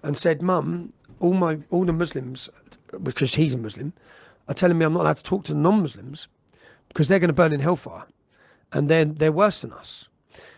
and said, Mum, all the Muslims, because he's a Muslim, are telling me I'm not allowed to talk to the non-Muslims because they're going to burn in hellfire, and they're worse than us.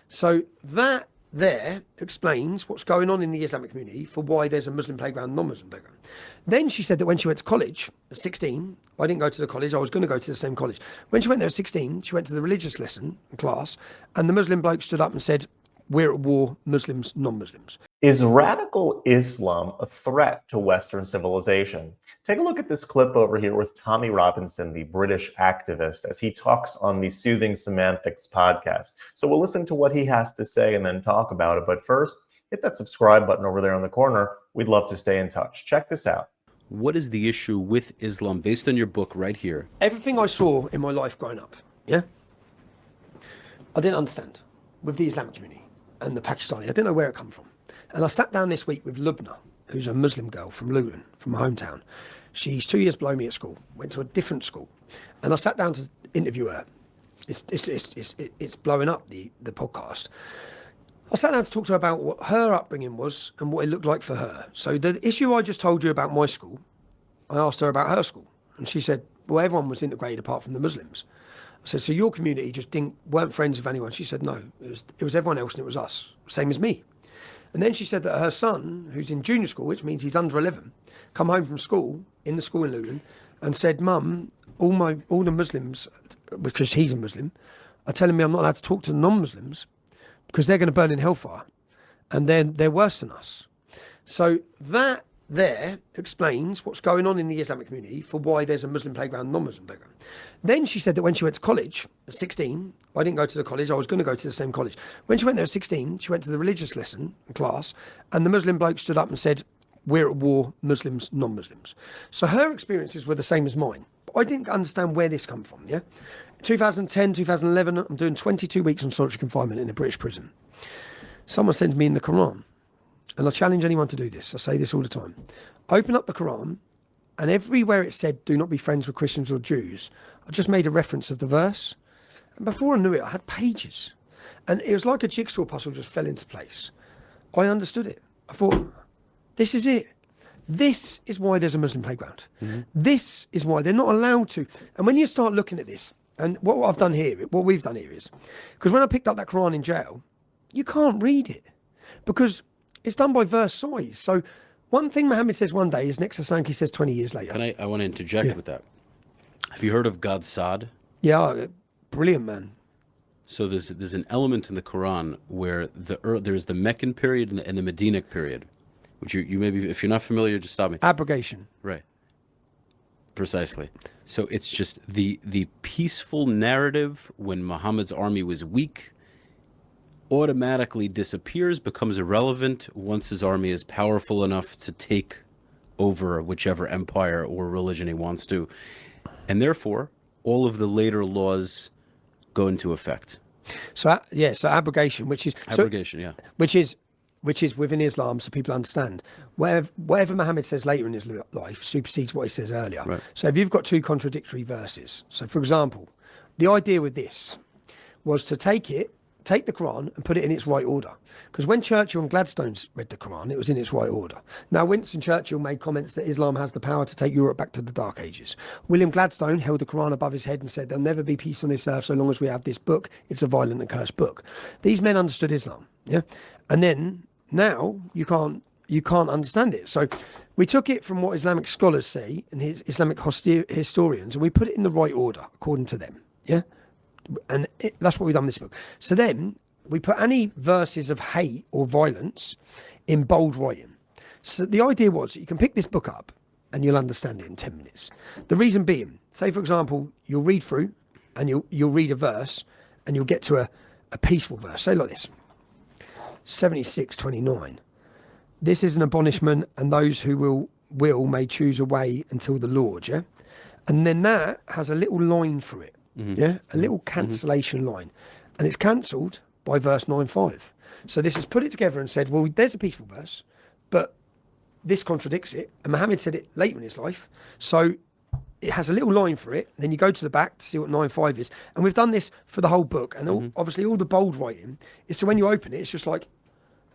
So that there explains what's going on in the Islamic community for why there's a Muslim playground, non-Muslim playground. Then she said that when she went to college at 16, I didn't go to the college, I was going to go to the same college. When she went there at 16, she went to the religious lesson class, and the Muslim bloke stood up and said, we're at war, Muslims, non-Muslims. Is radical Islam a threat to Western civilization? Take a look at this clip over here with Tommy Robinson, the British activist, as he talks on the Soothing Semantics podcast. So we'll listen to what he has to say and then talk about it. But first, hit that subscribe button over there in the corner. We'd love to stay in touch. Check this out. What is the issue with Islam based on your book right here? Everything I saw in my life growing up, I didn't understand with the Islamic community and the Pakistani. I didn't know where it come from. And I sat down this week with Lubna, who's a Muslim girl from Luton, from my hometown. She's 2 years below me at school, went to a different school. And I sat down to interview her. It's blowing up, the podcast. I sat down to talk to her about what her upbringing was and what it looked like for her. So the issue I just told you about my school, I asked her about her school. And she said, well, everyone was integrated apart from the Muslims. I said, so your community just weren't friends with anyone? She said, no, it was everyone else and it was us, same as me. And then she said that her son, who's in junior school, which means he's under 11, come home from school, in the school in Luton, and said, Mum, all the Muslims, because he's a Muslim, are telling me I'm not allowed to talk to the non-Muslims because they're going to burn in hellfire, and they're worse than us. So that there explains what's going on in the Islamic community for why there's a Muslim playground, non-Muslim playground. Then she said that when she went to college at 16, I didn't go to the college, I was going to go to the same college. When she went there at 16, she went to the religious lesson class, and the Muslim bloke stood up and said, we're at war, Muslims, non-Muslims. So her experiences were the same as mine. But I didn't understand where this come from, 2010, 2011, I'm doing 22 weeks on solitary confinement in a British prison. Someone sent me in the Quran. And I challenge anyone to do this. I say this all the time. Open up the Quran, and everywhere it said, do not be friends with Christians or Jews, I just made a reference of the verse. And before I knew it, I had pages. And it was like a jigsaw puzzle just fell into place. I understood it. I thought, this is it. This is why there's a Muslim playground. Mm-hmm. This is why they're not allowed to. And when you start looking at this, and what we've done here is, because when I picked up that Quran in jail, you can't read it. Because it's done by verse size. So one thing Muhammad says one day is next to something he says 20 years later. I want to interject with that. Have you heard of God Saad? Yeah, brilliant man. So there's an element in the Quran where there's the Meccan period and the Medinic period, which you maybe, if you're not familiar, just stop me. Abrogation. Right. Precisely. So it's just the peaceful narrative when Muhammad's army was weak automatically disappears, becomes irrelevant once his army is powerful enough to take over whichever empire or religion he wants to. And therefore, all of the later laws go into effect. So abrogation, which is which is within Islam, so people understand. Whatever Muhammad says later in his life supersedes what he says earlier. Right. So if you've got two contradictory verses, so for example, the idea with this was to take the Quran and put it in its right order. Because when Churchill and Gladstone read the Quran, it was in its right order. Now, Winston Churchill made comments that Islam has the power to take Europe back to the Dark Ages. William Gladstone held the Quran above his head and said, there'll never be peace on this earth so long as we have this book. It's a violent and cursed book. These men understood Islam, And then, now, you can't understand it. So we took it from what Islamic scholars say and Islamic historians, and we put it in the right order, according to them, And that's what we've done in this book. So then we put any verses of hate or violence in bold writing. So the idea was that you can pick this book up and you'll understand it in 10 minutes. The reason being, say, for example, you'll read through and you'll read a verse and you'll get to a peaceful verse. Say like this, 76:29. This is an admonishment, and those who will may choose a way until the Lord, And then that has a little line for it. Mm-hmm. A little cancellation line, and it's cancelled by verse 9:5. So this has put it together and said, well, there's a peaceful verse, but this contradicts it, and Muhammad said it later in his life, so it has a little line for it, and then you go to the back to see what 9:5 is, and we've done this for the whole book, and obviously all the bold writing is so when you open it, it's just like,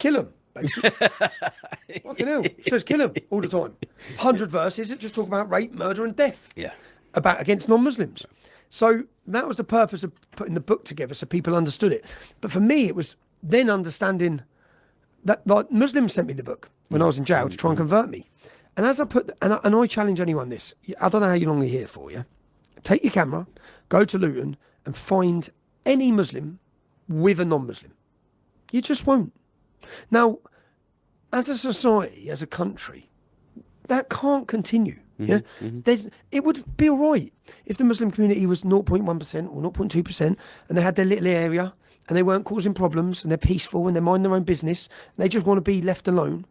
kill them, basically. Fucking hell. It says kill them all the time. 100 verses that just talk about rape, murder, and death. Yeah. Against non-Muslims. So that was the purpose of putting the book together, so people understood it. But for me, it was then understanding that, like, Muslims sent me the book when I was in jail to try and convert me. And as I and I challenge anyone this, I don't know how long you're here for, yeah? Take your camera, go to Luton and find any Muslim with a non-Muslim. You just won't. Now, as a society, as a country, that can't continue. Yeah, it would be all right if the Muslim community was 0.1% or 0.2%, and they had their little area, and they weren't causing problems, and they're peaceful, and they mind their own business, and they just want to be left alone.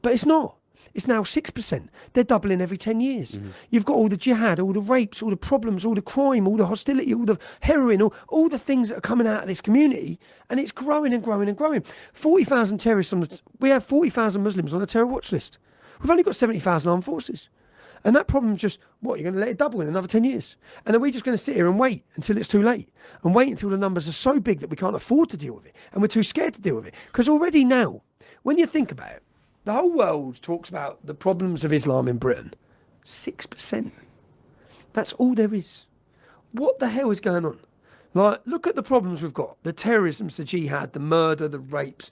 But it's not. It's now 6%. They're doubling every 10 years. You've got all the jihad, all the rapes, all the problems, all the crime, all the hostility, all the heroin, all the things that are coming out of this community, and it's growing and growing and growing. 40,000 terrorists we have 40,000 Muslims on the terror watch list. We've only got 70,000 armed forces. And that problem's just, what, you're going to let it double in another 10 years? And are we just going to sit here and wait until it's too late? And wait until the numbers are so big that we can't afford to deal with it? And we're too scared to deal with it? Because already now, when you think about it, the whole world talks about the problems of Islam in Britain. 6%. That's all there is. What the hell is going on? Like, look at the problems we've got. The terrorism, the jihad, the murder, the rapes.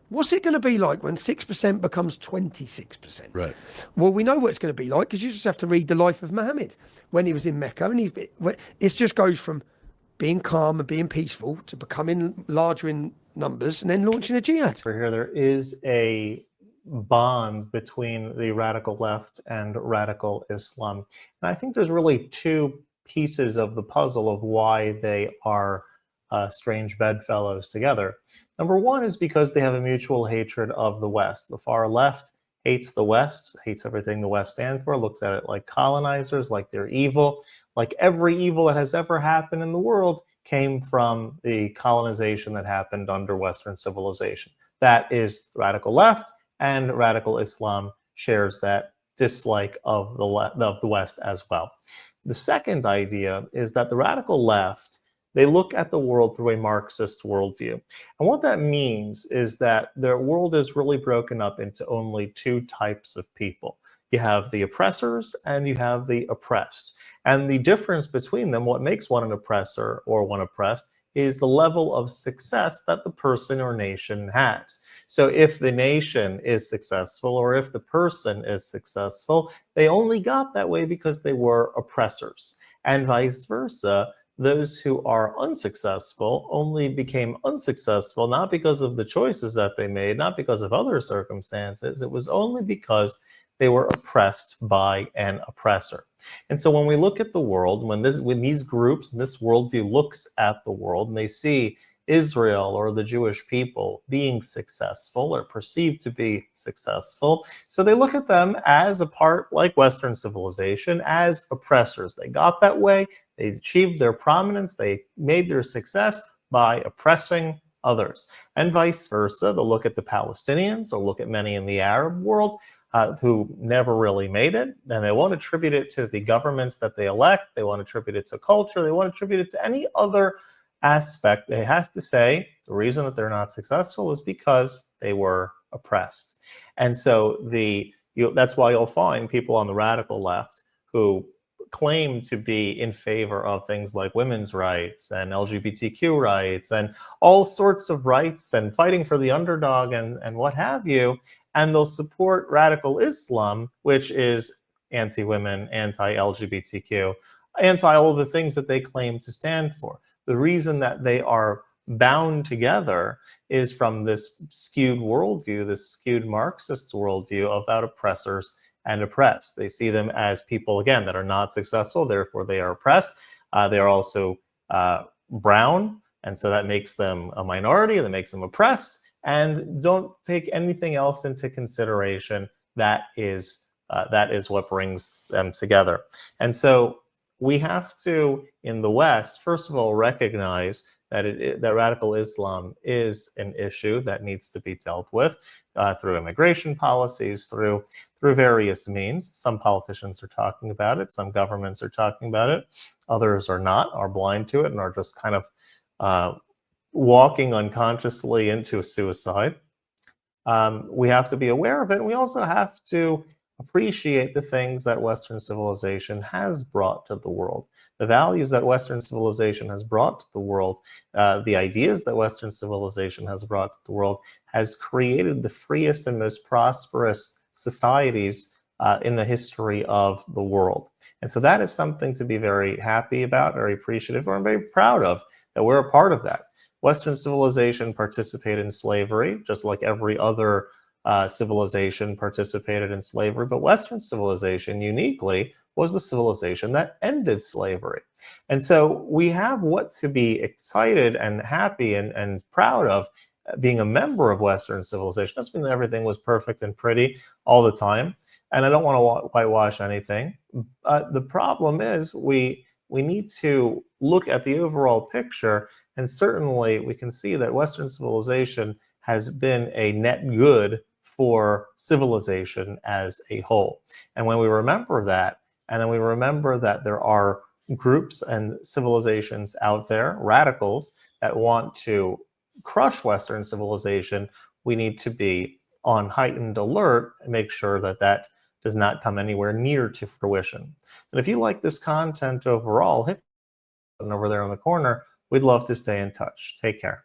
What's it going to be like when 6% becomes 26%? Right. Well, we know what it's going to be like because you just have to read the life of Muhammad when he was in Mecca. And it just goes from being calm and being peaceful to becoming larger in numbers and then launching a jihad. For here, there is a bond between the radical left and radical Islam. And I think there's really two pieces of the puzzle of why they are strange bedfellows together. Number one is because they have a mutual hatred of the West. The far left hates the West, hates everything the West stands for, looks at it like colonizers, like they're evil, like every evil that has ever happened in the world came from the colonization that happened under Western civilization. That is radical left, and radical Islam shares that dislike of the West as well. The second idea is that the radical left, they look at the world through a Marxist worldview. And what that means is that their world is really broken up into only two types of people. You have the oppressors and you have the oppressed. And the difference between them, what makes one an oppressor or one oppressed, is the level of success that the person or nation has. So if the nation is successful or if the person is successful, they only got that way because they were oppressors. And vice versa, those who are unsuccessful only became unsuccessful not because of the choices that they made, not because of other circumstances. It was only because they were oppressed by an oppressor. And so when we look at the world, when these groups, this worldview looks at the world and they see Israel or the Jewish people being successful or perceived to be successful, so they look at them as a part, like Western civilization, as oppressors. They got that way, they achieved their prominence, they made their success by oppressing others. And vice versa, they'll look at the Palestinians, they'll look at many in the Arab world, who never really made it, and they won't attribute it to the governments that they elect, they won't attribute it to culture, they won't attribute it to any other aspect. They has to say the reason that they're not successful is because they were oppressed. And so that's why you'll find people on the radical left who claim to be in favor of things like women's rights and LGBTQ rights and all sorts of rights and fighting for the underdog and what have you. And they'll support radical Islam, which is anti-women, anti-LGBTQ, anti all the things that they claim to stand for. The reason that they are bound together is from this skewed worldview, this skewed Marxist worldview about oppressors and oppressed. They see them as people, again, that are not successful, therefore they are oppressed. They are also brown, and so that makes them a minority, that makes them oppressed. And don't take anything else into consideration. That is what brings them together. And so we have to, in the West, first of all, recognize that that radical Islam is an issue that needs to be dealt with through immigration policies, through various means. Some politicians are talking about it. Some governments are talking about it. Others are not, are blind to it, and are just kind of walking unconsciously into a suicide. We have to be aware of it. And we also have to appreciate the things that Western civilization has brought to the world, the values that Western civilization has brought to the world, the ideas that Western civilization has brought to the world, has created the freest and most prosperous societies in the history of the world. And so that is something to be very happy about, very appreciative, or very proud of, that we're a part of that. Western civilization participated in slavery, just like every other civilization participated in slavery, but Western civilization uniquely was the civilization that ended slavery. And so we have what to be excited and happy and proud of being a member of Western civilization. Doesn't mean that everything was perfect and pretty all the time, and I don't want to whitewash anything. The problem is we need to look at the overall picture, and certainly we can see that Western civilization has been a net good for civilization as a whole. And when we remember that, and then we remember that there are groups and civilizations out there, radicals, that want to crush Western civilization, we need to be on heightened alert and make sure that that does not come anywhere near to fruition. And if you like this content overall, hit the button over there in the corner. We'd love to stay in touch. Take care.